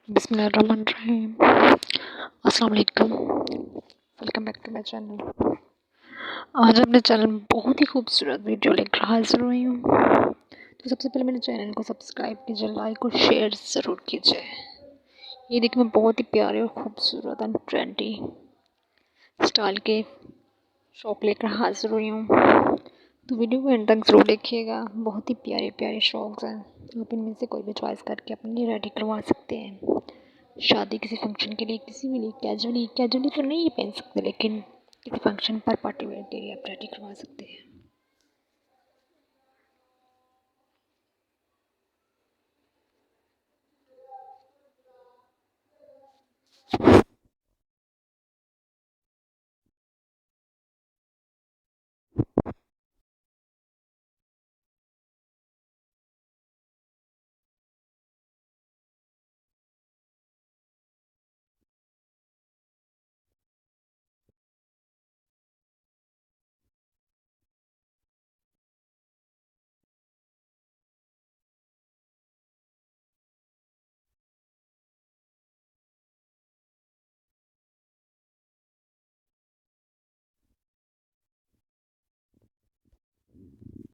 बिस्मिल्लाहिर्रहमानिर्रहीम। अस्सलाम वालेकुम। Welcome back to my channel. आज अपने चैनल में बहुत ही खूबसूरत वीडियो लेकर हाजिर हुई हूँ। तो सबसे पहले मेरे चैनल को सब्सक्राइब कीजिए, लाइक और शेयर ज़रूर कीजिए। ये देखिए, मैं बहुत ही प्यारे और खूबसूरत एंड ट्रेंडी स्टाइल के शॉप लेकर हाजिर हुई हूँ। तो वीडियो को एंड तक ज़रूर देखिएगा। बहुत ही प्यारे प्यारे शॉप्स हैं। आप इनमें से कोई भी चॉइस करके अपने लिए रेडी करवा सकते हैं। शादी किसी फंक्शन के लिए, किसी भी लिए कैजुअली तो नहीं पहन सकते, लेकिन किसी फंक्शन पर पार्टी वेयर के लिए आप रेडी करवा सकते हैं।